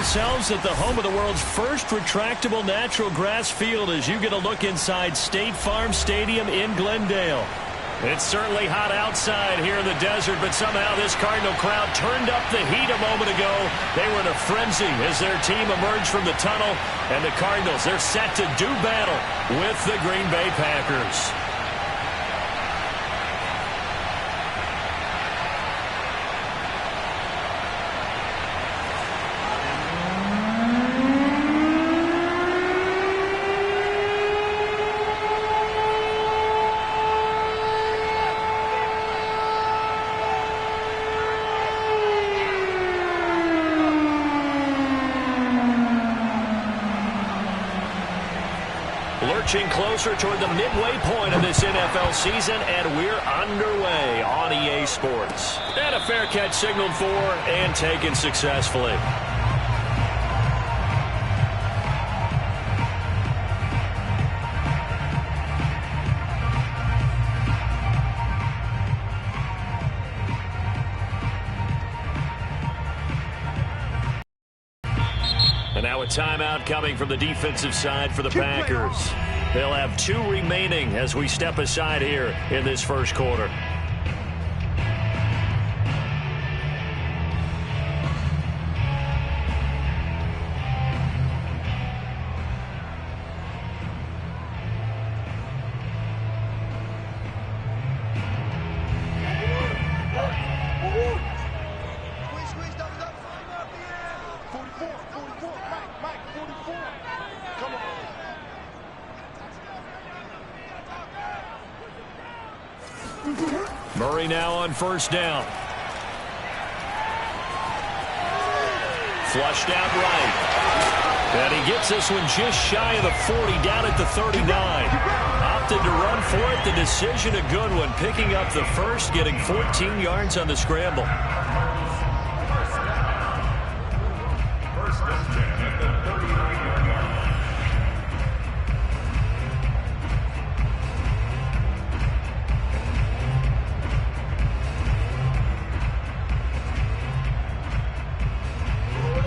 ourselves at the home of the world's first retractable natural grass field as you get a look inside State Farm Stadium in Glendale. It's certainly hot outside here in the desert, but somehow this Cardinal crowd turned up the heat a moment ago. They were in a frenzy as their team emerged from the tunnel, and the Cardinals, they're set to do battle with the Green Bay Packers. Lurching closer toward the midway point of this NFL season, and we're underway on EA Sports. And a fair catch signaled for and taken successfully. And now a timeout coming from the defensive side for the Packers. They'll have 2 remaining as we step aside here in this first quarter. Murray now on first down. Flushed out right. And he gets this one just shy of the 40, down at the 39. Opted to run for it. The decision a good one. Picking up the first, getting 14 yards on the scramble.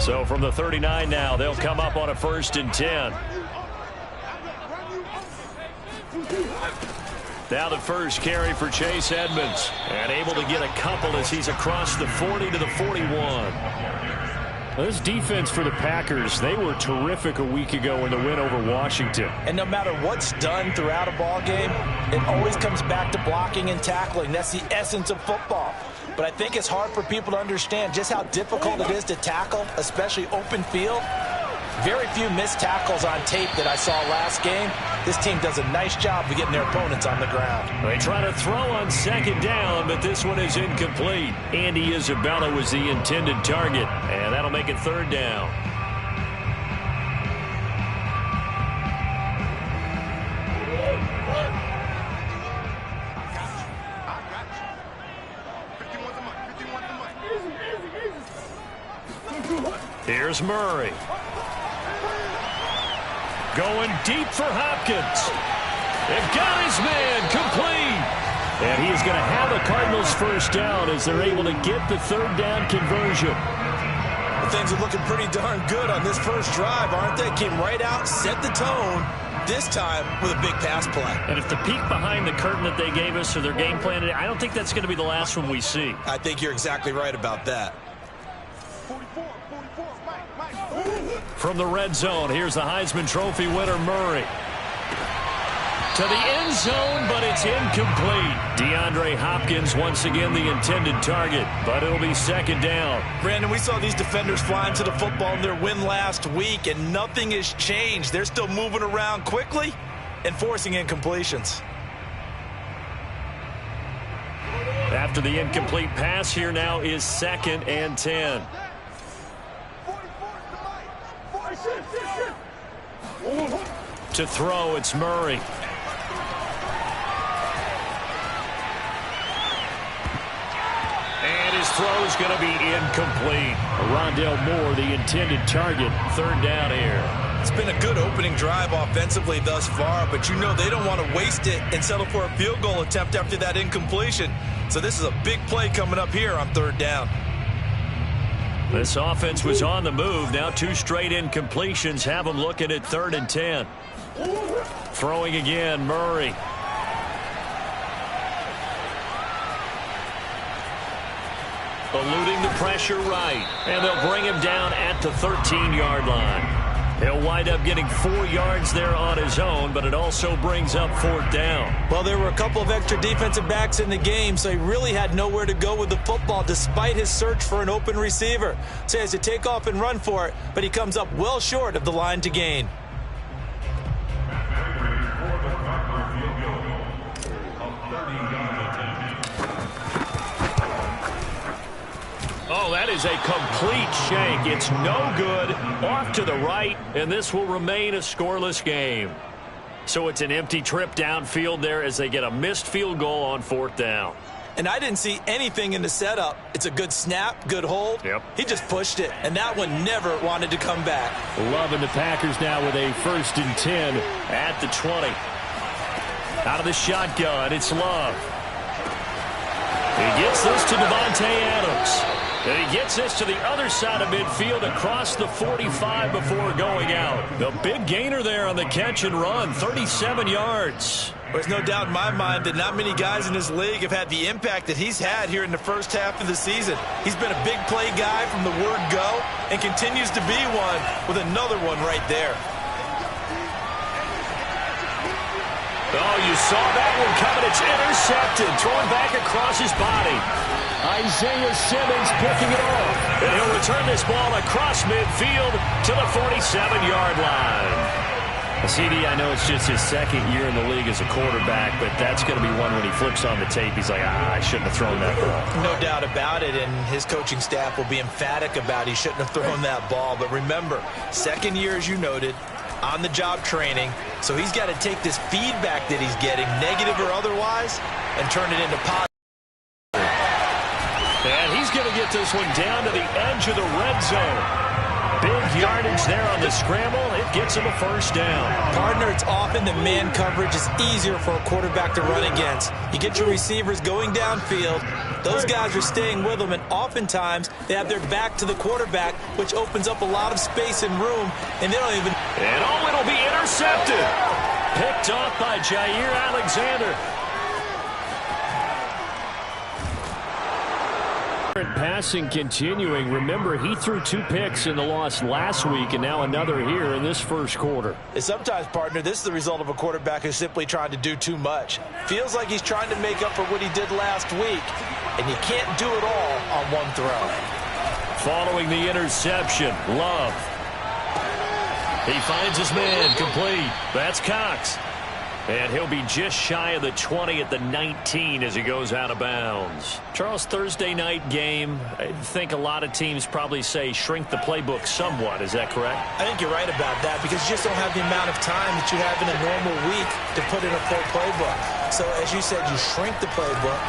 So from the 39 now, they'll come up on a 1st and 10. Now the first carry for Chase Edmonds. And able to get a couple as he's across the 40 to the 41. Well, this defense for the Packers, they were terrific a week ago in the win over Washington. And no matter what's done throughout a ball game, it always comes back to blocking and tackling. That's the essence of football. But I think it's hard for people to understand just how difficult it is to tackle, especially open field. Very few missed tackles on tape that I saw last game. This team does a nice job of getting their opponents on the ground. They try to throw on 2nd down, but this one is incomplete. Andy Isabella was the intended target, and that'll make it 3rd down. Here's Murray. Going deep for Hopkins. They've got his man complete. And he is going to have the Cardinals' first down as they're able to get the 3rd down conversion. Well, things are looking pretty darn good on this first drive, aren't they? Came right out, set the tone, this time with a big pass play. And if the peek behind the curtain that they gave us or their game plan, I don't think that's going to be the last one we see. I think you're exactly right about that. From the red zone, here's the Heisman Trophy winner, Murray. To the end zone, but it's incomplete. DeAndre Hopkins once again the intended target, but it'll be 2nd down. Brandon, we saw these defenders flying to the football in their win last week, and nothing has changed. They're still moving around quickly and forcing incompletions. After the incomplete pass, here now is 2nd and 10. To throw, it's Murray. And his throw is going to be incomplete. Rondale Moore, the intended target, 3rd down here. It's been a good opening drive offensively thus far, but you know they don't want to waste it and settle for a field goal attempt after that incompletion. So this is a big play coming up here on 3rd down. This offense was on the move. Now 2 straight incompletions have them looking at 3rd and 10. Throwing again, Murray. Eluding the pressure right. And they'll bring him down at the 13-yard line. He'll wind up getting 4 yards there on his own, but it also brings up 4th down. Well, there were a couple of extra defensive backs in the game, so he really had nowhere to go with the football despite his search for an open receiver. So he has to take off and run for it, but he comes up well short of the line to gain. Oh, that is a complete shank. It's no good. Off to the right, and this will remain a scoreless game. So it's an empty trip downfield there as they get a missed field goal on 4th down. And I didn't see anything in the setup. It's a good snap, good hold. Yep. He just pushed it, and that one never wanted to come back. Love and the Packers now with a 1st and 10 at the 20. Out of the shotgun, it's Love. He gets this to Devontae Adams. And he gets this to the other side of midfield across the 45 before going out. The big gainer there on the catch and run, 37 yards. There's no doubt in my mind that not many guys in this league have had the impact that he's had here in the first half of the season. He's been a big play guy from the word go and continues to be one with another one right there. Oh, you saw that one coming. It's intercepted. Thrown back across his body. Isaiah Simmons picking it off. And he'll return this ball across midfield to the 47-yard line. CD, I know it's just his 2nd year in the league as a quarterback, but that's going to be one when he flips on the tape. He's like, I shouldn't have thrown that ball. No doubt about it, and his coaching staff will be emphatic about he shouldn't have thrown that ball. But remember, 2nd year, as you noted, on-the-job training, so he's got to take this feedback that he's getting, negative or otherwise, and turn it into positive. And he's going to get this one down to the edge of the red zone. Big yardage there on the scramble. It gets him a 1st down. Partner, it's often that man coverage is easier for a quarterback to run against. You get your receivers going downfield. Those guys are staying with them, and oftentimes they have their back to the quarterback, which opens up a lot of space and room, and they don't even... And oh, it'll be intercepted. Picked off by Jair Alexander. Passing continuing. Remember, he threw 2 picks in the loss last week, and now another here in this first quarter. And sometimes, partner, this is the result of a quarterback who's simply trying to do too much. Feels like he's trying to make up for what he did last week, and you can't do it all on one throw. Following the interception, Love. He finds his man, complete. That's Cox. And he'll be just shy of the 20 at the 19 as he goes out of bounds. Charles, Thursday night game, I think a lot of teams probably say shrink the playbook somewhat. Is that correct? I think you're right about that because you just don't have the amount of time that you have in a normal week to put in a full playbook. So as you said, you shrink the playbook,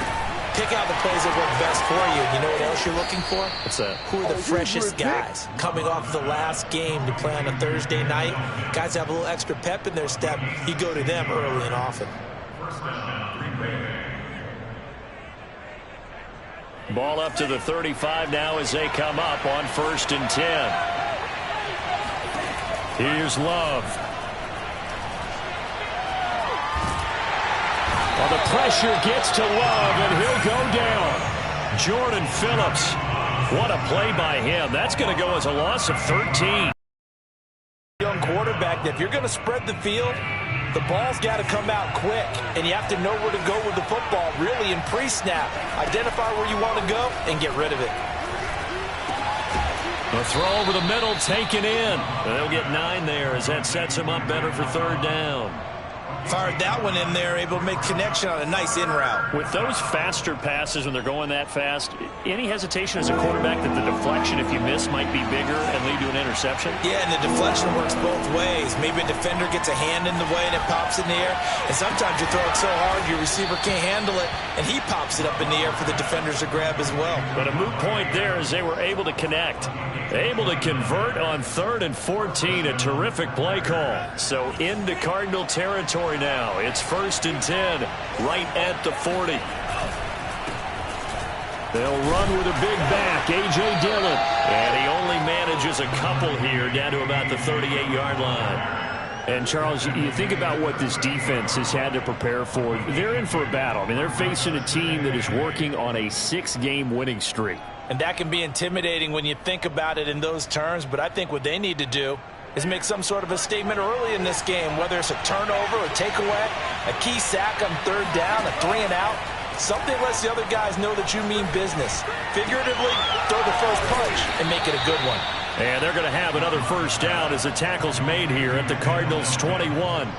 pick out the plays that work best for you. You know what else you're looking for? What's that? Who are the freshest guys coming off the last game to play on a Thursday night? Guys have a little extra pep in their step. You go to them early and often. Ball up to the 35 now as they come up on 1st and 10. Here's Love. Well, the pressure gets to Love, and he'll go down. Jordan Phillips. What a play by him. That's going to go as a loss of 13. Young quarterback, if you're going to spread the field, the ball's got to come out quick, and you have to know where to go with the football, really, in pre-snap. Identify where you want to go and get rid of it. A throw over the middle, taken in. And they'll get 9 there as that sets him up better for 3rd down. Fired that one in there, able to make connection on a nice in route. With those faster passes when they're going that fast, any hesitation as a quarterback that the deflection, if you miss, might be bigger and lead to an interception? Yeah, and the deflection works both ways. Maybe a defender gets a hand in the way and it pops in the air. And sometimes you throw it so hard your receiver can't handle it, and he pops it up in the air for the defenders to grab as well. But a moot point there as they were able to connect. Able to convert on 3rd and 14. A terrific play call. So into Cardinal territory now. It's 1st and 10 right at the 40. They'll run with a big back, A.J. Dillon. And he only manages a couple here down to about the 38-yard line. And, Charles, you think about what this defense has had to prepare for. They're in for a battle. I mean, they're facing a team that is working on a 6-game winning streak. And that can be intimidating when you think about it in those terms. But I think what they need to do is make some sort of a statement early in this game, whether it's a turnover, a takeaway, a key sack on third down, a 3-and-out. Something lets the other guys know that you mean business. Figuratively, throw the first punch and make it a good one. And they're going to have another first down as the tackle's made here at the Cardinals' 21.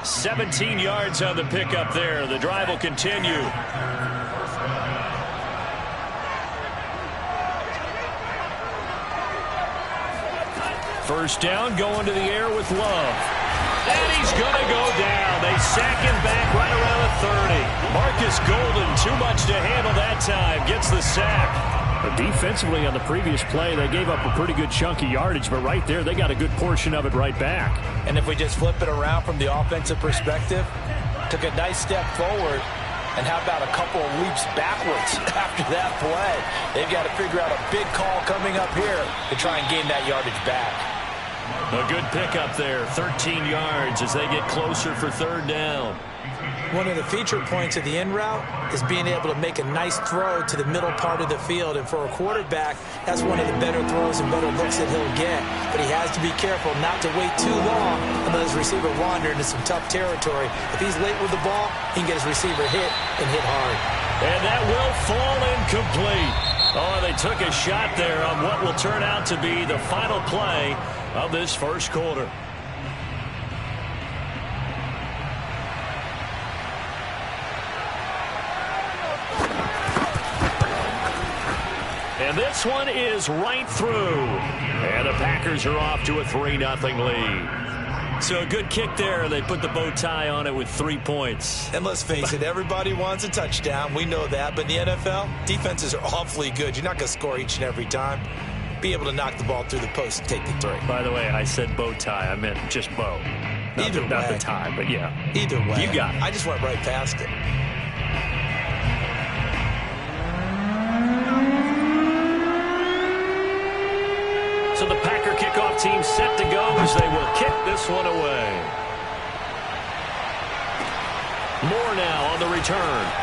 17 yards on the pickup there. The drive will continue. First down, going to the air with Love. And he's going to go down. They sack him back right around the 30. Marcus Golden, too much to handle that time, gets the sack. But defensively on the previous play, they gave up a pretty good chunk of yardage, but right there, they got a good portion of it right back. And if we just flip it around from the offensive perspective, took a nice step forward, and how about a couple of leaps backwards after that play? They've got to figure out a big call coming up here to try and gain that yardage back. A good pickup there, 13 yards as they get closer for third down. One of the feature points of the in route is being able to make a nice throw to the middle part of the field. And for a quarterback, that's one of the better throws and better looks that he'll get. But he has to be careful not to wait too long and let his receiver wander into some tough territory. If he's late with the ball, he can get his receiver hit and hit hard. And that will fall incomplete. Oh, they took a shot there on what will turn out to be the final play of this first quarter. And this one is right through. And the Packers are off to a 3-0 lead. So a good kick there. They put the bow tie on it with 3 points. And let's face it, everybody wants a touchdown. We know that. But in the NFL, defenses are awfully good. You're not going to score each and every time. Be able to knock the ball through the post and take the 3. By the way, I said bow tie. I meant just bow. Not the tie, but yeah. Either way. You got it. I just went right past it. So the Packer kickoff team set to go as they will kick this one away. Moore now on the return.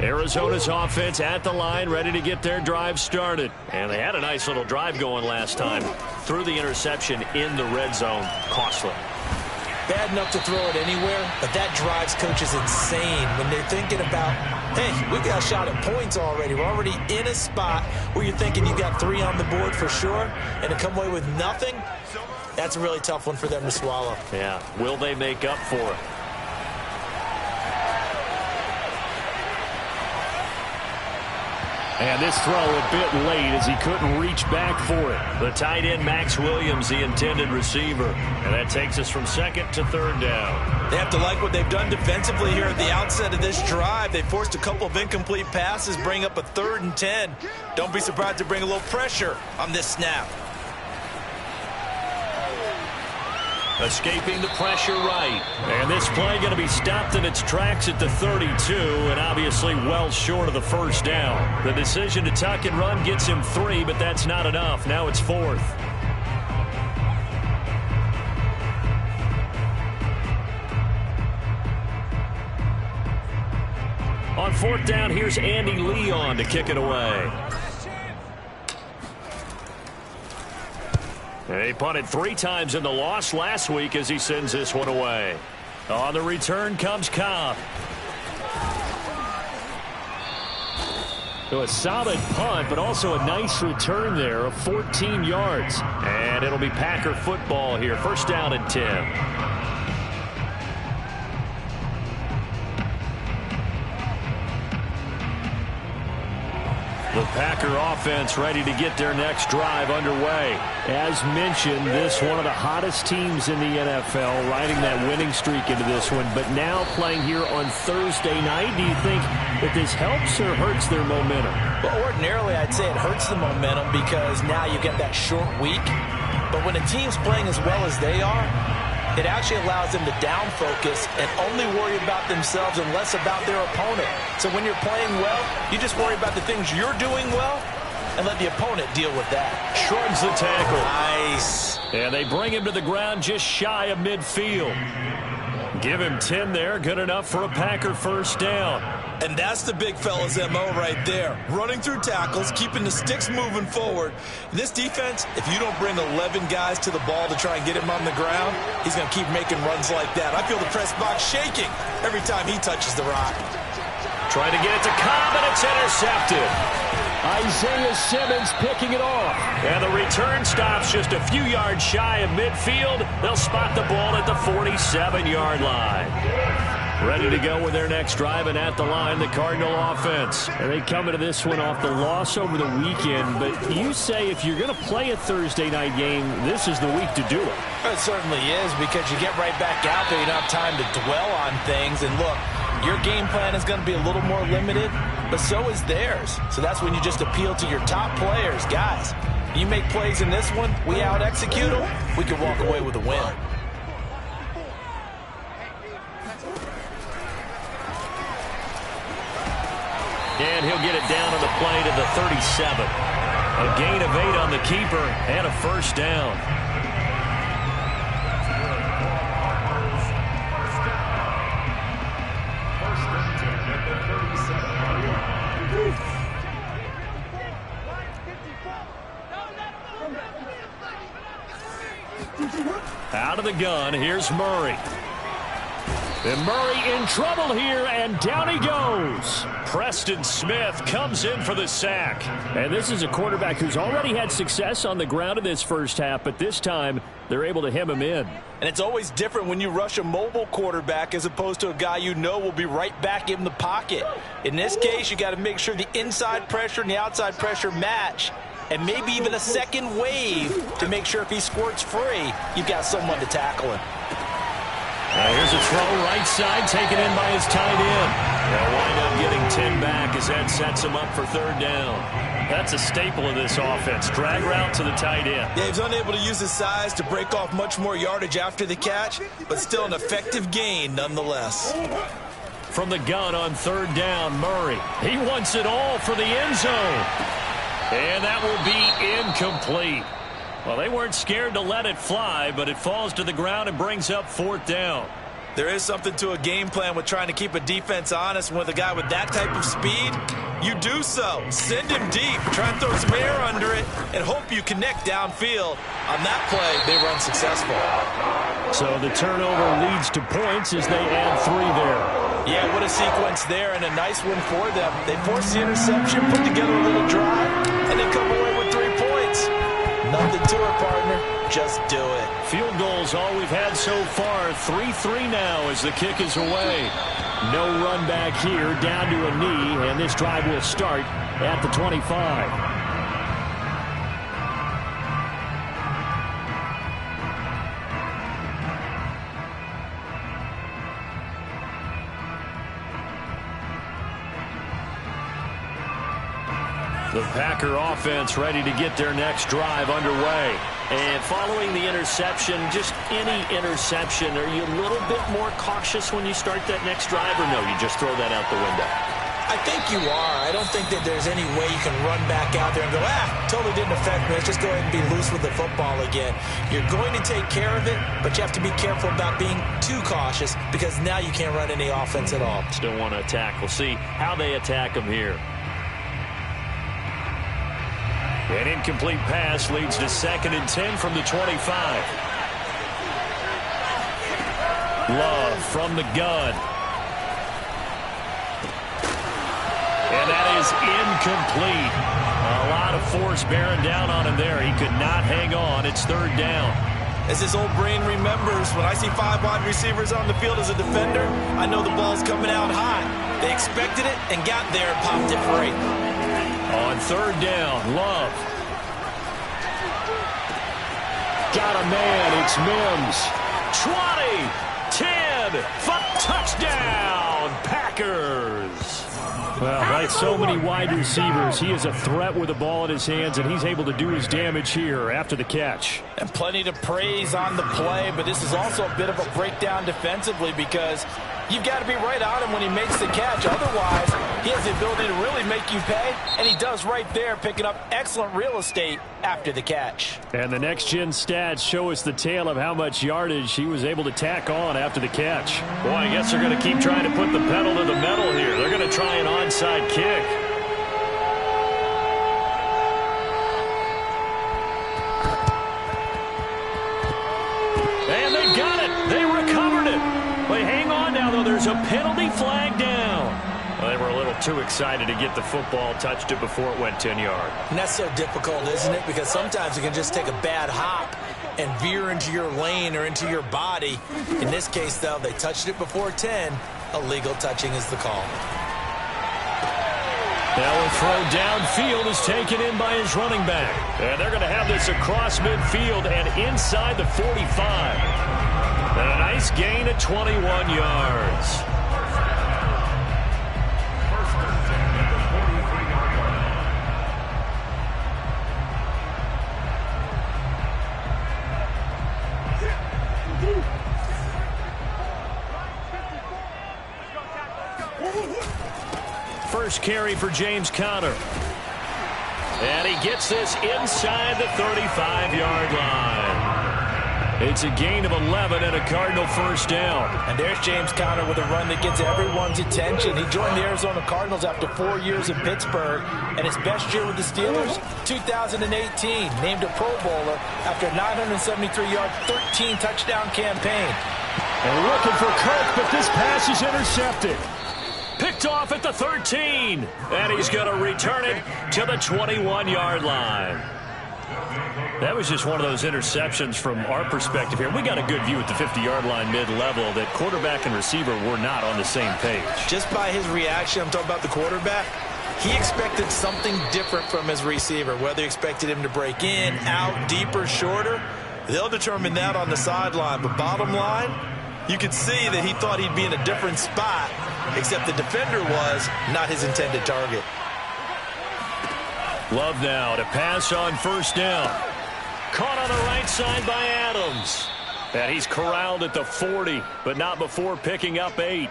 Arizona's offense at the line, ready to get their drive started. And they had a nice little drive going last time. Threw the interception in the red zone. Costly. Bad enough to throw it anywhere, but that drives coaches insane when they're thinking about, hey, we got a shot at points already. We're already in a spot where you're thinking you got 3 on the board for sure, and to come away with nothing, that's a really tough one for them to swallow. Yeah. Will they make up for it? And this throw a bit late as he couldn't reach back for it. The tight end, Max Williams, the intended receiver. And that takes us from second to third down. They have to like what they've done defensively here at the outset of this drive. They forced a couple of incomplete passes, bring up a 3rd and 10. Don't be surprised to bring a little pressure on this snap. Escaping the pressure right. And this play going to be stopped in its tracks at the 32, and obviously well short of the first down. The decision to tuck and run gets him 3, but that's not enough. Now it's 4th. On 4th down, here's Andy Leon to kick it away. He punted 3 times in the loss last week as he sends this one away. On the return comes Cobb. So a solid punt, but also a nice return there of 14 yards. And it'll be Packer football here. First down and 10. The Packer offense ready to get their next drive underway. As mentioned, this one of the hottest teams in the NFL, riding that winning streak into this one, but now playing here on Thursday night. Do you think that this helps or hurts their momentum? Well, ordinarily, I'd say it hurts the momentum because now you get that short week. But when a team's playing as well as they are, it actually allows them to down focus and only worry about themselves and less about their opponent. So when you're playing well, you just worry about the things you're doing well and let the opponent deal with that. Shrugs the tackle. Nice. And they bring him to the ground just shy of midfield. Give him 10 there. Good enough for a Packer first down. And that's the big fella's MO right there. Running through tackles, keeping the sticks moving forward. This defense, if you don't bring 11 guys to the ball to try and get him on the ground, he's going to keep making runs like that. I feel the press box shaking every time he touches the rock. Trying to get it to Cobb, and it's intercepted. Isaiah Simmons picking it off. And the return stops just a few yards shy of midfield. They'll spot the ball at the 47-yard line. Ready to go with their next drive, and at the line, the Cardinal offense. And they come into this one off the loss over the weekend, but you say if you're going to play a Thursday night game, this is the week to do it. It certainly is, because you get right back out there. You don't have time to dwell on things. And look, your game plan is going to be a little more limited, but so is theirs. So that's when you just appeal to your top players. Guys, you make plays in this one, we out-execute them, we can walk away with a win. And he'll get it down on the play to the 37. A gain of 8 on the keeper and a first down. Out of the gun, here's Murray. And Murray in trouble here, and down he goes. Preston Smith comes in for the sack. And this is a quarterback who's already had success on the ground in this first half, but this time they're able to hem him in. And it's always different when you rush a mobile quarterback as opposed to a guy you know will be right back in the pocket. In this case, you got to make sure the inside pressure and the outside pressure match, and maybe even a second wave to make sure if he squirts free, you've got someone to tackle him. Here's a throw right side, taken in by his tight end. They'll wind up getting 10 back as that sets him up for third down. That's a staple of this offense. Drag route to the tight end. Yeah, he's unable to use his size to break off much more yardage after the catch, but still an effective gain nonetheless. From the gun on third down, Murray. He wants it all for the end zone. And that will be incomplete. Well, they weren't scared to let it fly, but it falls to the ground and brings up fourth down. There is something to a game plan with trying to keep a defense honest. With a guy with that type of speed, you do so. Send him deep. Try and throw some air under it and hope you connect downfield. On that play, they run successful. So the turnover leads to points as they add 3 there. Yeah, what a sequence there, and a nice one for them. They force the interception, put together a little drive, and then come away with 3 points. Nothing to it, partner. Just do it. Field goals all we've had so far. 3-3 now as the kick is away. No run back here, down to a knee, and this drive will start at the 25. The Packer offense ready to get their next drive underway. And following the interception, just any interception, are you a little bit more cautious when you start that next drive, or no, you just throw that out the window? I think you are. I don't think that there's any way you can run back out there and go, totally didn't affect me. Let's just go ahead and be loose with the football again. You're going to take care of it, but you have to be careful about being too cautious because now you can't run any offense at all. Still want to attack. We'll see how they attack them here. An incomplete pass leads to 2nd and 10 from the 25. Love from the gun. And that is incomplete. A lot of force bearing down on him there. He could not hang on. It's 3rd down. As his old brain remembers, when I see 5 wide receivers on the field as a defender, I know the ball's coming out high. They expected it and got there and popped it free. On third down, Love. Got a man, it's Mims. 20, 10, touchdown, Packers. Well, right, so many wide receivers. He is a threat with the ball in his hands, and he's able to do his damage here after the catch. And plenty to praise on the play, but this is also a bit of a breakdown defensively because you've got to be right on him when he makes the catch. Otherwise, he has the ability to really make you pay, and he does right there, picking up excellent real estate after the catch. And the next-gen stats show us the tale of how much yardage he was able to tack on after the catch. Boy, I guess they're going to keep trying to put the pedal to the metal here. They're going to try an onside kick. And they got it. They recovered it. But hang on now, though. There's a penalty flag down. Well, they were a little too excited to get the football, touched it before it went 10 yards. And that's so difficult, isn't it? Because sometimes you can just take a bad hop and veer into your lane or into your body. In this case, though, they touched it before 10. Illegal touching is the call. Now a throw downfield is taken in by his running back. And they're going to have this across midfield and inside the 45. And a nice gain of 21 yards. First carry for James Conner. And he gets this inside the 35-yard line. It's a gain of 11 and a Cardinal first down. And there's James Conner with a run that gets everyone's attention. He joined the Arizona Cardinals after 4 years in Pittsburgh. And his best year with the Steelers, 2018. Named a Pro Bowler after a 973-yard, 13-touchdown campaign. And looking for Kirk, but this pass is intercepted. Picked off at the 13. And he's going to return it to the 21-yard line. That was just one of those interceptions from our perspective here. We got a good view at the 50-yard line mid-level that quarterback and receiver were not on the same page. Just by his reaction, I'm talking about the quarterback, he expected something different from his receiver, whether he expected him to break in, out, deeper, shorter. They'll determine that on the sideline. But bottom line, you could see that he thought he'd be in a different spot, except the defender was not his intended target. Love now to pass on first down. Caught on the right side by Adams. And he's corralled at the 40, but not before picking up 8.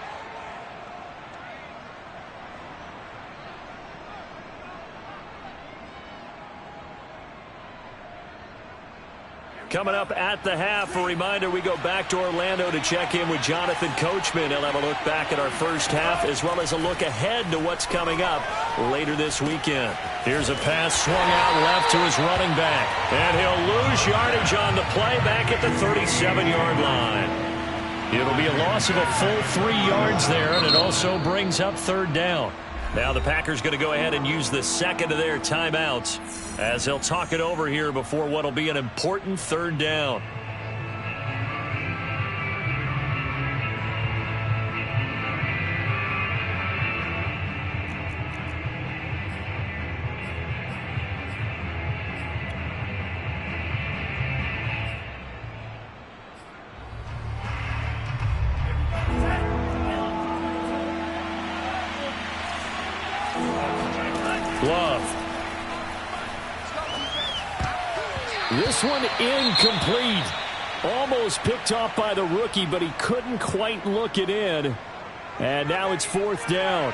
Coming up at the half, a reminder, we go back to Orlando to check in with Jonathan Coachman. He'll have a look back at our first half as well as a look ahead to what's coming up later this weekend. Here's a pass swung out left to his running back. And he'll lose yardage on the play back at the 37-yard line. It'll be a loss of a full 3 yards there, and it also brings up third down. Now the Packers going to go ahead and use the second of their timeouts as they'll talk it over here before what will be an important third down. Love. This one incomplete. Almost picked off by the rookie, but he couldn't quite look it in. And now it's fourth down.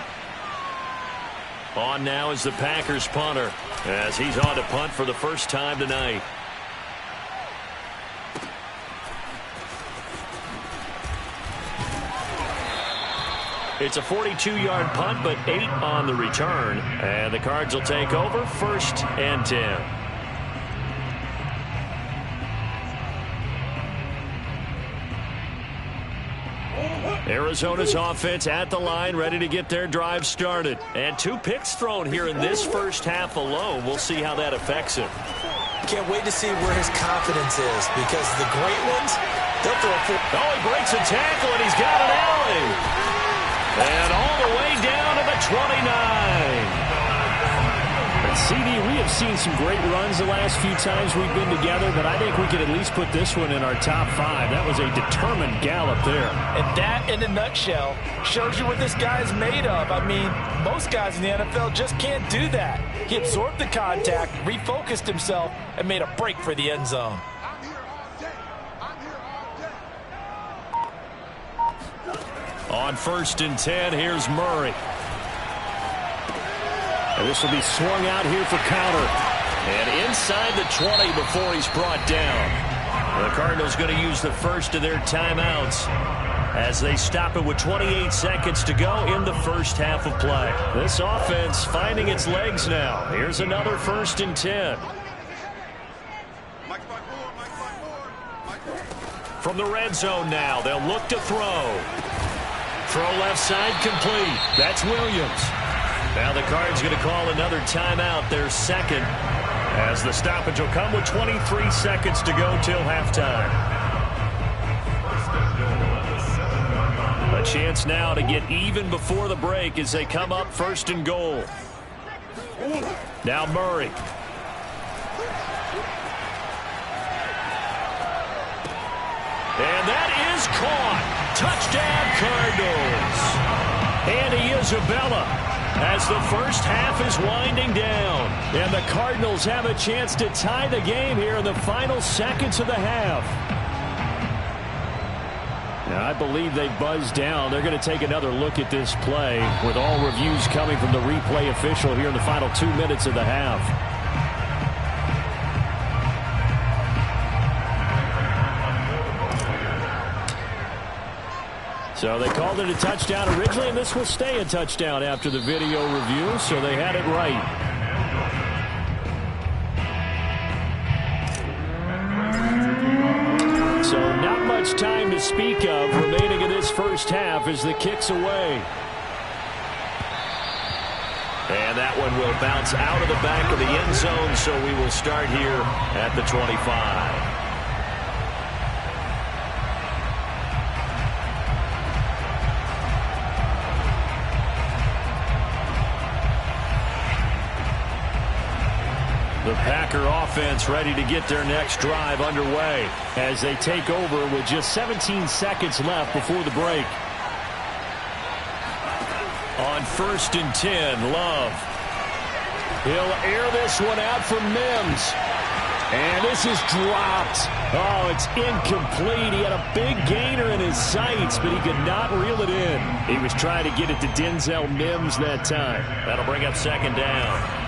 On now is the Packers punter as he's on to punt for the first time tonight. It's a 42-yard punt, but 8 on the return. And the Cards will take over first and 10. Arizona's offense at the line, ready to get their drive started. And 2 picks thrown here in this first half alone. We'll see how that affects him. Can't wait to see where his confidence is, because the great ones, they'll throw for. Oh, he breaks a tackle, and he's got an alley. And all the way down to the 29. CD, we have seen some great runs the last few times we've been together, but I think we could at least put this one in our top 5. That was a determined gallop there. And that, in a nutshell, shows you what this guy is made of. I mean, most guys in the NFL just can't do that. He absorbed the contact, refocused himself, and made a break for the end zone. On 1st and 10, here's Murray. And this will be swung out here for counter. And inside the 20 before he's brought down. The Cardinals going to use the first of their timeouts as they stop it with 28 seconds to go in the first half of play. This offense finding its legs now. Here's another 1st and 10. From the red zone now, they'll look to throw. Throw left side complete. That's Williams. Now the Cards going to call another timeout, their second, as the stoppage will come with 23 seconds to go till halftime. A chance now to get even before the break as they come up 1st and goal. Now Murray. And that is caught. Touchdown Cardinals. And Isabella, as the first half is winding down. And the Cardinals have a chance to tie the game here in the final seconds of the half. Now, I believe they buzzed down. They're going to take another look at this play with all reviews coming from the replay official here in the final 2 minutes of the half. So they called it a touchdown originally, and this will stay a touchdown after the video review, so they had it right. So not much time to speak of remaining in this first half as the kick's away. And that one will bounce out of the back of the end zone, so we will start here at the 25. The Packer offense ready to get their next drive underway as they take over with just 17 seconds left before the break. On 1st and 10, Love. He'll air this one out for Mims. And this is dropped. Oh, it's incomplete. He had a big gainer in his sights, but he could not reel it in. He was trying to get it to Denzel Mims that time. That'll bring up 2nd down.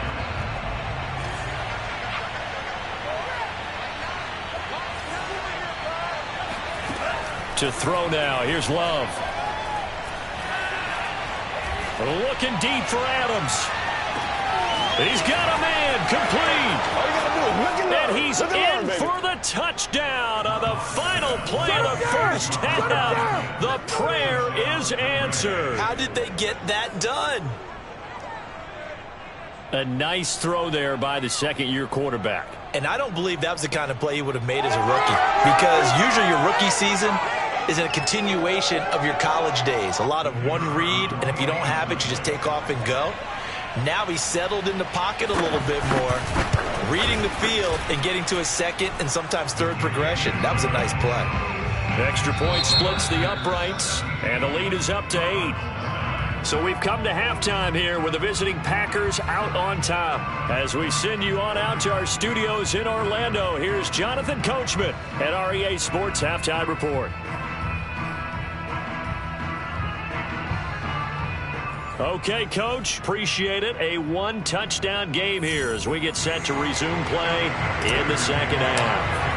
To throw now. Here's Love. Looking deep for Adams. He's got a man complete. And he's in for the touchdown on the final play of the first half. The prayer is answered. How did they get that done? A nice throw there by the second-year quarterback. And I don't believe that was the kind of play he would have made as a rookie, because usually your rookie season is a continuation of your college days. A lot of one read, and if you don't have it, you just take off and go. Now he's settled in the pocket a little bit more, reading the field and getting to a second and sometimes third progression. That was a nice play. Extra point splits the uprights, and the lead is up to 8. So we've come to halftime here with the visiting Packers out on top. As we send you on out to our studios in Orlando, here's Jonathan Coachman at REA Sports Halftime Report. Okay, Coach, appreciate it. A one-touchdown game here as we get set to resume play in the second half.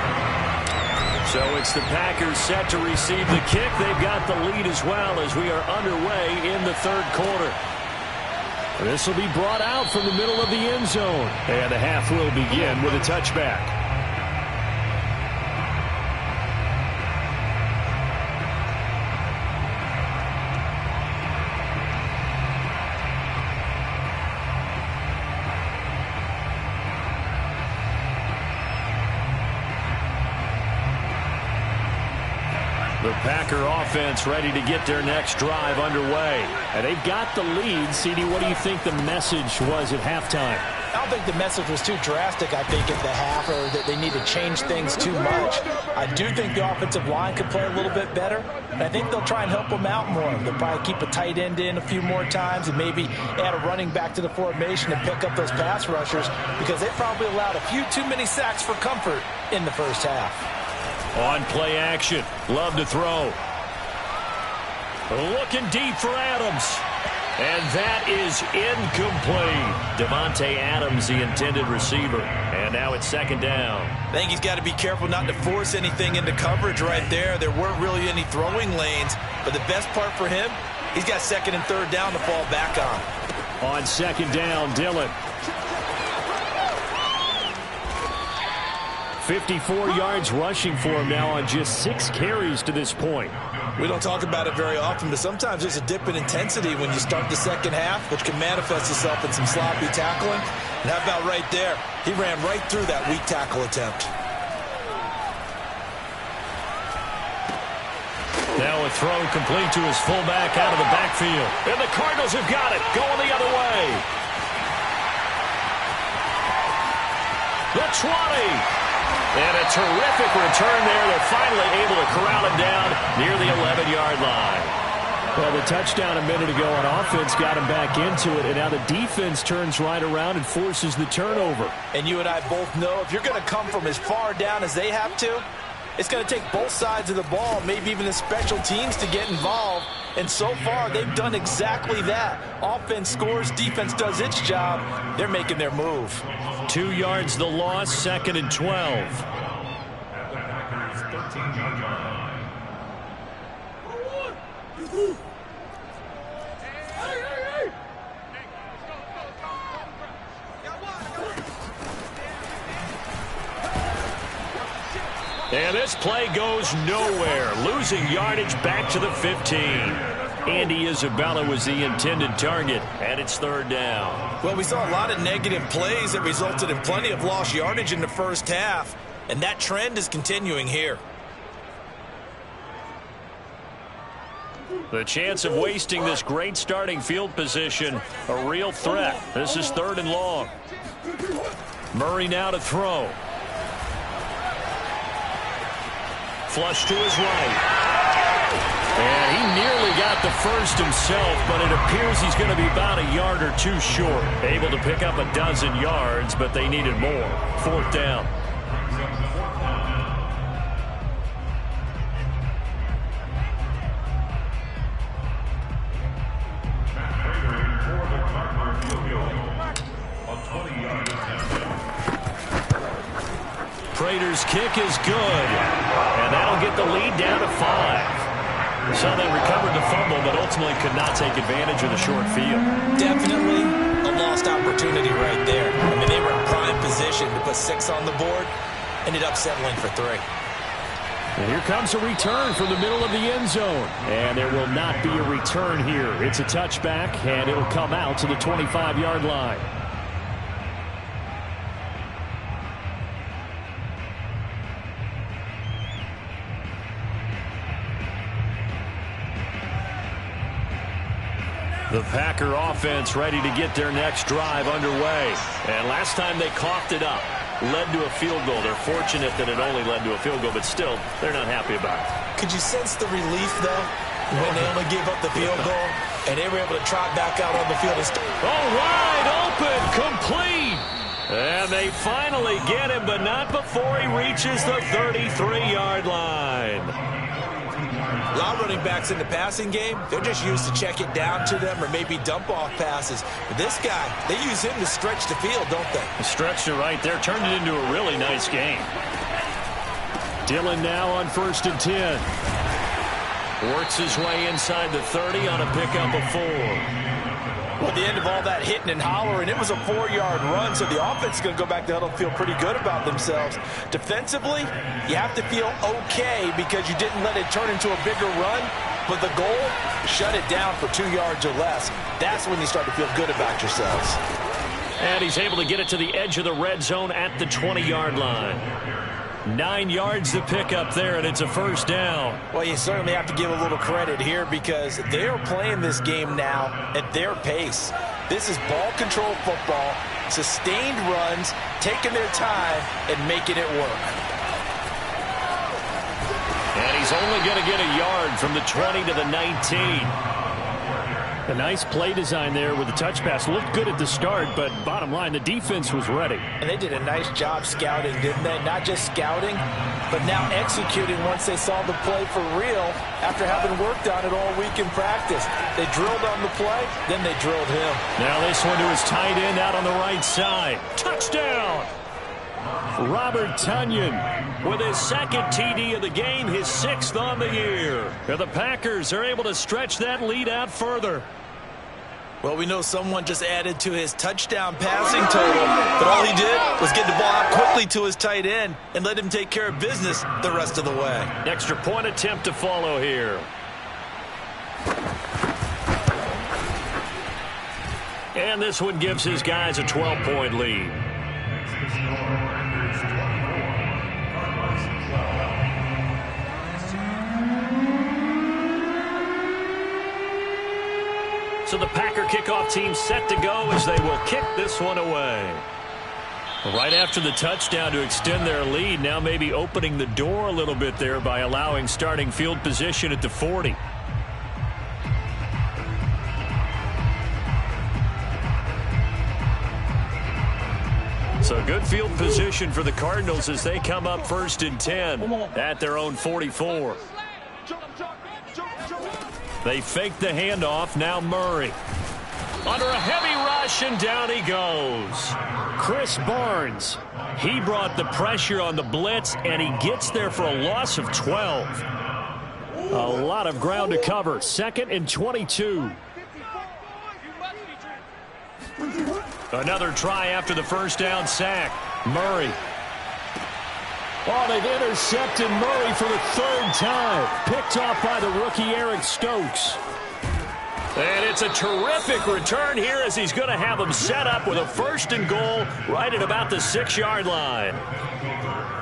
So it's the Packers set to receive the kick. They've got the lead as well as we are underway in the third quarter. This will be brought out from the middle of the end zone. And the half will begin with a touchback. The Packer offense ready to get their next drive underway. And they've got the lead. CD, what do you think the message was at halftime? I don't think the message was too drastic, I think, at the half, or that they need to change things too much. I do think the offensive line could play a little bit better, and I think they'll try and help them out more. They'll probably keep a tight end in a few more times and maybe add a running back to the formation and pick up those pass rushers, because they probably allowed a few too many sacks for comfort in the first half. On play action, Love to throw. Looking deep for Adams. And that is incomplete. Devontae Adams, the intended receiver. And now it's second down. I think he's got to be careful not to force anything into coverage right there. There weren't really any throwing lanes. But the best part for him, he's got second and third down to fall back on. On second down, Dillon. 54 yards rushing for him now on just 6 carries to this point. We don't talk about it very often, but sometimes there's a dip in intensity when you start the second half, which can manifest itself in some sloppy tackling. And how about right there? He ran right through that weak tackle attempt. Now a throw complete to his fullback out of the backfield. And the Cardinals have got it, going the other way. The 20. And a terrific return there. They're finally able to corral it down near the 11-yard line. Well, the touchdown a minute ago on offense got him back into it, and now the defense turns right around and forces the turnover. And you and I both know if you're going to come from as far down as they have to, it's going to take both sides of the ball, maybe even the special teams, to get involved. And so far, they've done exactly that. Offense scores, defense does its job. They're making their move. 2 yards the loss, second and 12. And this play goes nowhere, losing yardage back to the 15. Andy Isabella was the intended target, and it's third down. Well, we saw a lot of negative plays that resulted in plenty of lost yardage in the first half, and that trend is continuing here. The chance of wasting this great starting field position, a real threat. This is third and long. Murray now to throw. Flush to his right. And he nearly got the first himself, but it appears he's going to be about a yard or two short. Able to pick up a dozen yards, but they needed more. Fourth down. Prater's kick is good, and that'll get the lead down to 5. So they recovered the fumble, but ultimately could not take advantage of the short field. Definitely a lost opportunity right there. I mean, they were in prime position to put 6 on the board, ended up settling for 3. And here comes a return from the middle of the end zone. And there will not be a return here. It's a touchback, and it'll come out to the 25-yard line. The Packer offense ready to get their next drive underway. And last time they coughed it up, led to a field goal. They're fortunate that it only led to a field goal, but still, they're not happy about it. Could you sense the relief, though, when they only gave up the field goal and they were able to trot back out on the field? Wide open, complete. And they finally get him, but not before he reaches the 33-yard line. A lot of running backs in the passing game, they're just used to check it down to them or maybe dump off passes. But this guy, they use him to stretch the field, don't they? Stretched it right there, turned it into a really nice game. Dillon now on 1st and 10. Works his way inside the 30 on a pickup of 4. Well, at the end of all that hitting and hollering, it was a 4-yard run, so the offense is going to go back to huddle and feel pretty good about themselves. Defensively, you have to feel okay because you didn't let it turn into a bigger run, but the goal, shut it down for 2 yards or less. That's when you start to feel good about yourselves. And he's able to get it to the edge of the red zone at the 20-yard line. 9 yards to pick up there, and it's a first down. Well, you certainly have to give a little credit here because they're playing this game now at their pace. This is ball control football. sustained runs, taking their time, and making it work. And he's only going to get a yard from the 20 to the 19. A nice play design there with the touch pass. Looked good at the start, but bottom line, the defense was ready. And they did a nice job scouting, didn't they? Not just scouting, but now executing once they saw the play for real after having worked on it all week in practice. They drilled on the play, then they drilled him. Now this one to his tight end out on the right side. Touchdown! Robert Tonyan with his second TD of the game, his 6th on the year. And the Packers are able to stretch that lead out further. Well, we know someone just added to his touchdown passing total, but all he did was get the ball out quickly to his tight end and let him take care of business the rest of the way. Extra point attempt to follow here. And this one gives his guys a 12-point lead. So the Packer kickoff team set to go as they will kick this one away. Right after the touchdown to extend their lead, now maybe opening the door a little bit there by allowing starting field position at the 40. So good field position for the Cardinals as they come up 1st and 10 at their own 44. They fake the handoff. Now Murray. Under a heavy rush, and down he goes. Chris Barnes. He brought the pressure on the blitz, and he gets there for a loss of 12. A lot of ground to cover. 2nd and 22. Another try after the first down sack. Murray. Oh, they've intercepted Murray for the 3rd time. Picked off by the rookie Eric Stokes. And it's a terrific return here as he's going to have them set up with a 1st and goal right at about the 6-yard line.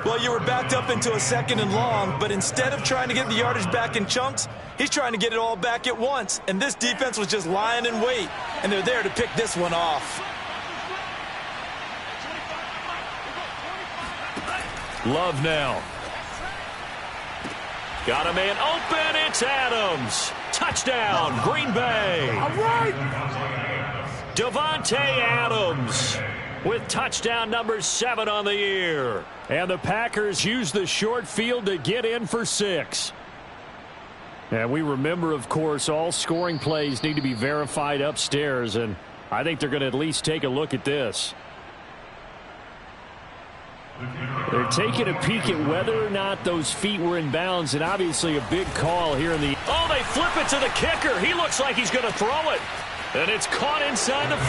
Well, you were backed up into a 2nd and long, but instead of trying to get the yardage back in chunks, he's trying to get it all back at once. And this defense was just lying in wait, and they're there to pick this one off. Love now. Got a man open. It's Adams. Touchdown, Green Bay. All right. Davante Adams with touchdown number 7 on the year. And the Packers use the short field to get in for 6. And we remember, of course, all scoring plays need to be verified upstairs. And I think they're going to at least take a look at this. They're taking a peek at whether or not those feet were in bounds, and obviously a big call here in the... Oh, they flip it to the kicker. He looks like he's going to throw it. And it's caught inside the 5.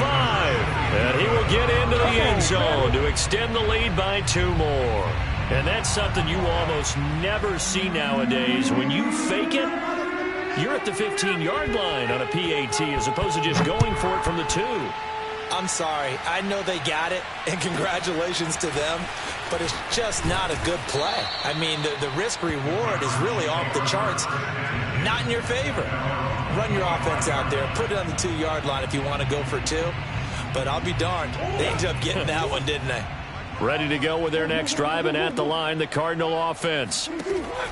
And he will get into the end zone to extend the lead by 2 more. And that's something you almost never see nowadays. When you fake it, you're at the 15-yard line on a PAT as opposed to just going for it from the 2. I'm sorry. I know they got it, and congratulations to them, but it's just not a good play. I mean, the risk-reward is really off the charts. Not in your favor. Run your offense out there. Put it on the 2-yard line if you want to go for 2. But I'll be darned. They ended up getting that one, didn't they? Ready to go with their next drive, and at the line, the Cardinal offense.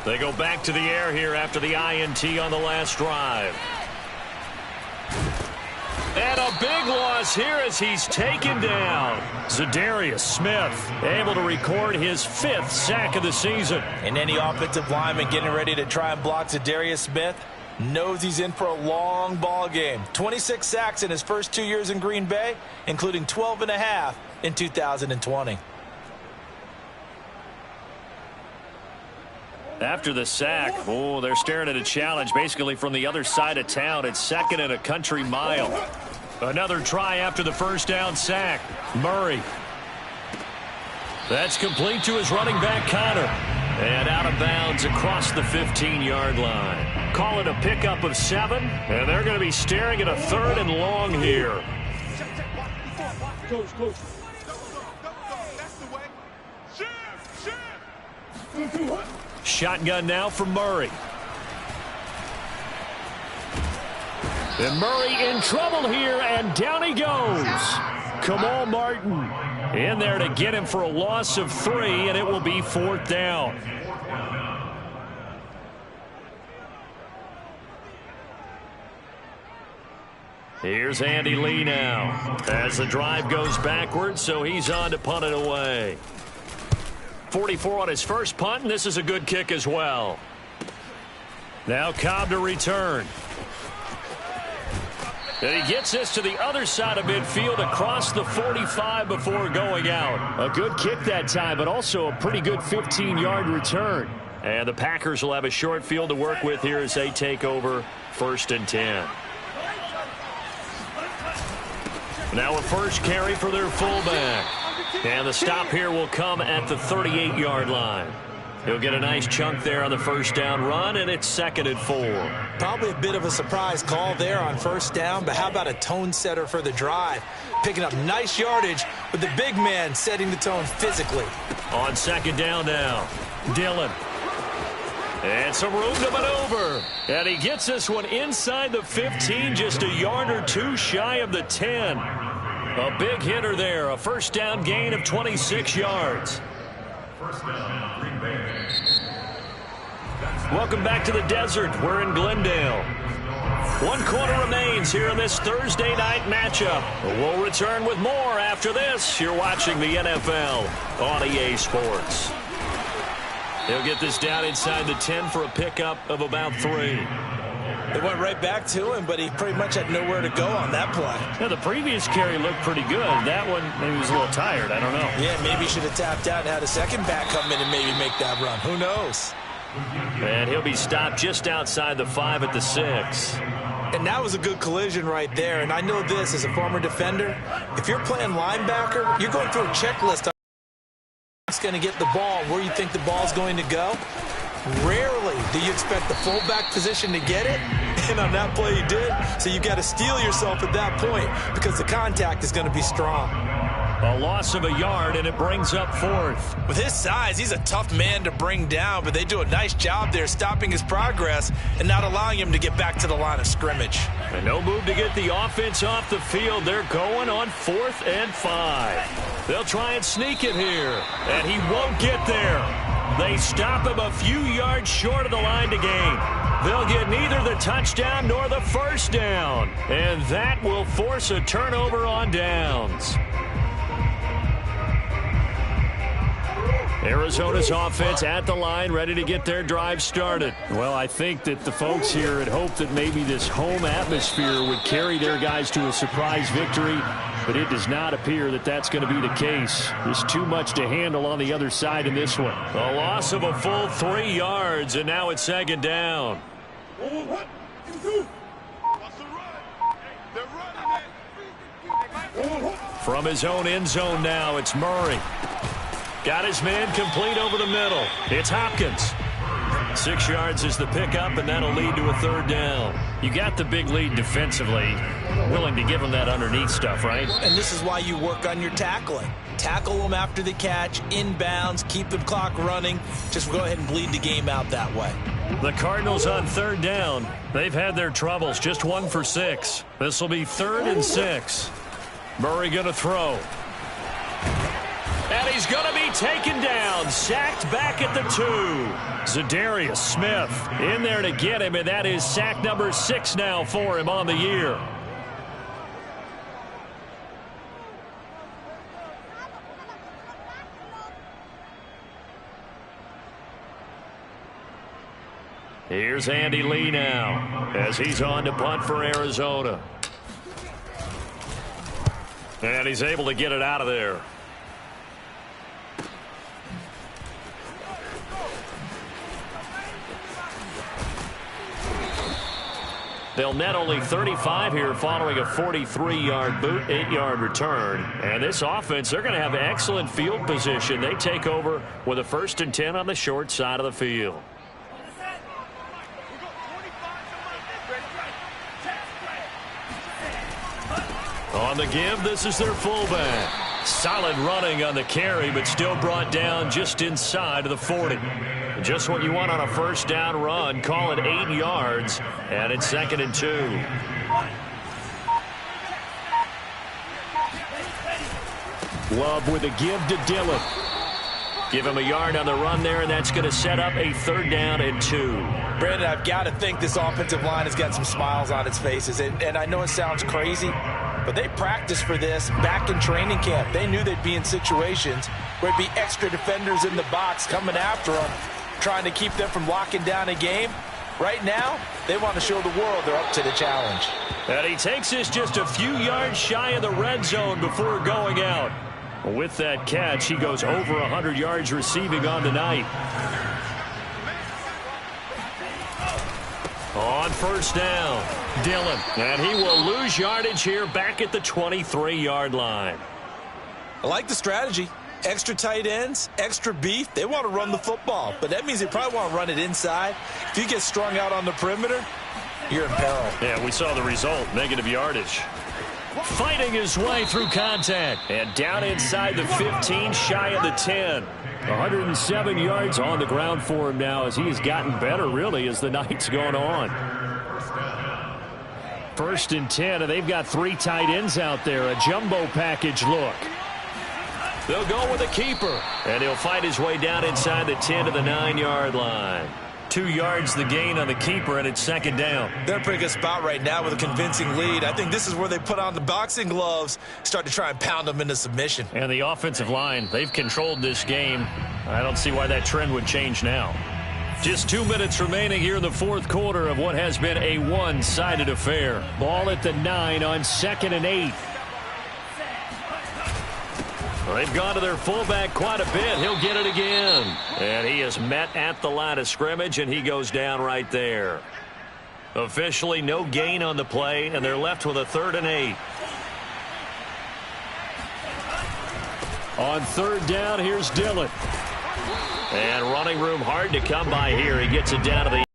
They go back to the air here after the INT on the last drive. And a big loss here as he's taken down. Za'Darius Smith able to record his 5th sack of the season. And any offensive lineman getting ready to try and block Za'Darius Smith knows he's in for a long ball game. 26 sacks in his first 2 years in Green Bay, including 12.5 in 2020. After the sack, oh, they're staring at a challenge basically from the other side of town. It's 2nd and a country mile. Another try after the first down sack. Murray. That's complete to his running back, Connor. And out of bounds across the 15-yard line. Call it a pickup of 7, and they're going to be staring at a 3rd and long here. Shotgun now for Murray. And Murray in trouble here, and down he goes. Kamal Martin in there to get him for a loss of 3, and it will be 4th down. Here's Andy Lee now as the drive goes backwards, so he's on to punt it away. 44 on his first punt, and this is a good kick as well. Now Cobb to return. And he gets this to the other side of midfield across the 45 before going out. A good kick that time, but also a pretty good 15-yard return. And the Packers will have a short field to work with here as they take over 1st and 10. Now a first carry for their fullback. And the stop here will come at the 38-yard line. He'll get a nice chunk there on the first down run, and it's 2nd and 4. Probably a bit of a surprise call there on first down, but how about a tone setter for the drive? Picking up nice yardage with the big man setting the tone physically. On 2nd down now, Dillon. And some room to maneuver. And he gets this one inside the 15, just a yard or 2 shy of the 10. A big hitter there, a first down gain of 26 yards. Welcome back to the desert. We're in Glendale. 1 quarter remains here in this Thursday night matchup. We'll return with more after this. You're watching the NFL on EA Sports. He'll get this down inside the 10 for a pickup of about 3. They went right back to him, but he pretty much had nowhere to go on that play. Yeah, the previous carry looked pretty good. That one, maybe he was a little tired. I don't know. Yeah, maybe he should have tapped out and had a second back come in and maybe make that run. Who knows? And he'll be stopped just outside the 5 at the 6. And that was a good collision right there. And I know this as a former defender. If you're playing linebacker, you're going through a checklist on who's going to get the ball, where you think the ball's going to go. Rarely do you expect the fullback position to get it, and on that play he did. So you got to steel yourself at that point because the contact is going to be strong. A loss of a yard, and it brings up 4th. With his size, he's a tough man to bring down, but they do a nice job there stopping his progress and not allowing him to get back to the line of scrimmage. And no move to get the offense off the field. They're going on 4th and 5. They'll try and sneak it here, and he won't get there. They stop him a few yards short of the line to gain. They'll get neither the touchdown nor the first down, and that will force a turnover on downs. Arizona's offense at the line, ready to get their drive started. Well, I think that the folks here had hoped that maybe this home atmosphere would carry their guys to a surprise victory, but it does not appear that that's going to be the case. There's too much to handle on the other side in this one. A loss of a full 3 yards, and now it's 2nd down. From his own end zone now, it's Murray. Got his man complete over the middle. It's Hopkins. 6 yards is the pickup, and that'll lead to a 3rd down. You got the big lead defensively. Willing to give him that underneath stuff, right? And this is why you work on your tackling. Tackle them after the catch, inbounds, keep the clock running. Just go ahead and bleed the game out that way. The Cardinals on 3rd down. They've had their troubles, just 1 for 6. This will be 3rd and 6. Murray going to throw. And he's going to be taken down, sacked back at the 2. Zadarius Smith in there to get him, and that is sack number 6 now for him on the year. Here's Andy Lee now as he's on to punt for Arizona. And he's able to get it out of there. They'll net only 35 here following a 43-yard boot, 8-yard return. And this offense, they're going to have excellent field position. They take over with a 1st and 10 on the short side of the field. On the give, this is their fullback. Solid running on the carry, but still brought down just inside of the 40. Just what you want on a first down run. Call it 8 yards, and it's 2nd and 2. Love with a give to Dillon. Give him a yard on the run there, and that's going to set up a 3rd down and 2. Brandon, I've got to think this offensive line has got some smiles on its faces. And I know it sounds crazy, but they practiced for this back in training camp. They knew they'd be in situations where it'd be extra defenders in the box coming after them, trying to keep them from locking down a game. Right now, they want to show the world they're up to the challenge. And he takes us just a few yards shy of the red zone before going out. With that catch, he goes over 100 yards receiving on the night. On 1st down, Dillon. And he will lose yardage here back at the 23-yard line. I like the strategy. Extra tight ends, extra beef. They want to run the football, but that means they probably want to run it inside. If you get strung out on the perimeter, you're in peril. Yeah, we saw the result, negative yardage. Fighting his way through contact. And down inside the 15, shy of the 10. 107 yards on the ground for him now as he has gotten better, really, as the night's gone on. 1st and 10, and they've got 3 tight ends out there. A jumbo package look. They'll go with a keeper. And he'll fight his way down inside the 10 to the 9-yard line. 2 yards the gain on the keeper, and it's 2nd down. They're in a pretty good spot right now with a convincing lead. I think this is where they put on the boxing gloves, start to try and pound them into submission. And the offensive line, they've controlled this game. I don't see why that trend would change now. Just 2 minutes remaining here in the 4th quarter of what has been a one-sided affair. Ball at the 9 on 2nd and 8. They've gone to their fullback quite a bit. He'll get it again. And he is met at the line of scrimmage, and he goes down right there. Officially no gain on the play, and they're left with a 3rd and 8. On 3rd down, here's Dillon. And running room hard to come by here. He gets it down to the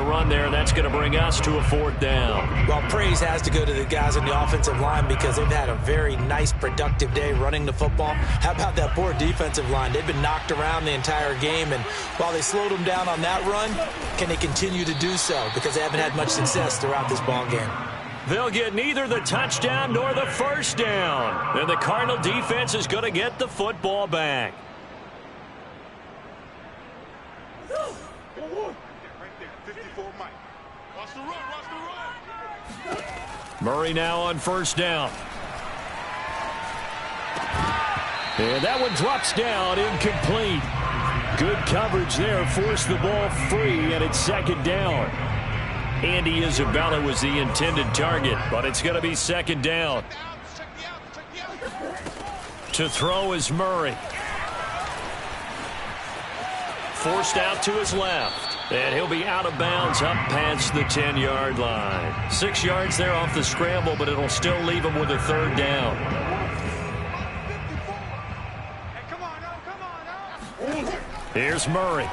run there, and that's going to bring us to a 4th down. Well, praise has to go to the guys on the offensive line because they've had a very nice, productive day running the football. How about that poor defensive line? They've been knocked around the entire game, and while they slowed them down on that run, can they continue to do so? Because they haven't had much success throughout this ball game. They'll get neither the touchdown nor the 1st down. And the Cardinal defense is going to get the football back. Murray now on 1st down. And that one drops down, incomplete. Good coverage there, forced the ball free, and it's 2nd down. Andy Isabella was the intended target, but it's going to be 2nd down. To throw is Murray. Forced out to his left. And he'll be out of bounds up past the 10-yard line. 6 yards there off the scramble, but it'll still leave him with a 3rd down. Here's Murray.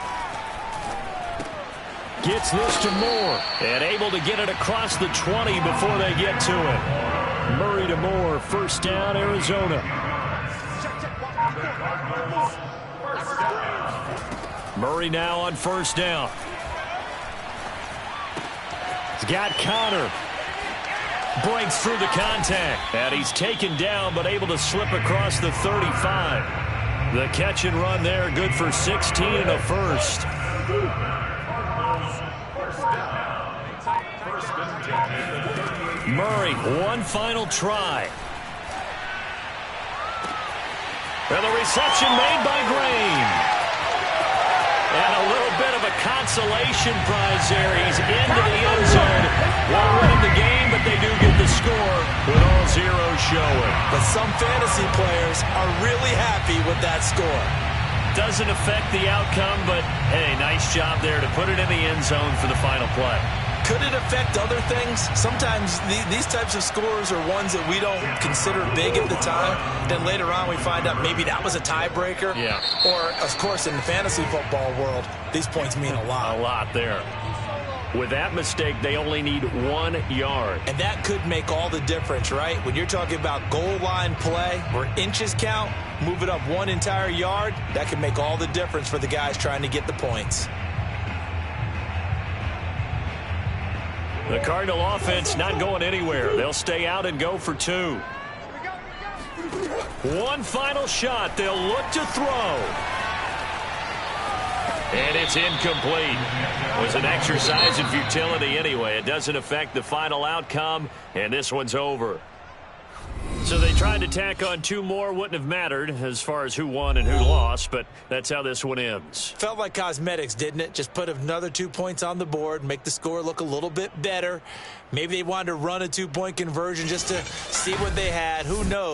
Gets this to Moore. And able to get it across the 20 before they get to it. Murray to Moore, 1st down, Arizona. Murray now on 1st down. He's got Connor. Breaks through the contact. And he's taken down, but able to slip across the 35. The catch and run there, good for 16 and a 1st. Murray, one final try. And the reception made by Green. And a little bit of a consolation prize there. He's into the end zone. Won't win the game, but they do get the score with all zeros showing. But some fantasy players are really happy with that score. Doesn't affect the outcome, but, hey, nice job there to put it in the end zone for the final play. Could it affect other things? Sometimes these types of scores are ones that we don't consider big at the time. Then later on we find out maybe that was a tiebreaker. Yeah. Or, of course, in the fantasy football world, these points mean a lot. A lot there. With that mistake, they only need 1 yard. And that could make all the difference, right? When you're talking about goal line play where inches count, move it up 1 entire yard, that can make all the difference for the guys trying to get the points. The Cardinal offense not going anywhere. They'll stay out and go for 2. One final shot. They'll look to throw. And it's incomplete. It was an exercise in futility anyway. It doesn't affect the final outcome, and this one's over. So they tried to tack on two more. Wouldn't have mattered as far as who won and who lost, but that's how this one ends. Felt like cosmetics, didn't it? Just put another 2 points on the board, make the score look a little bit better. Maybe they wanted to run a 2-point conversion just to see what they had. Who knows?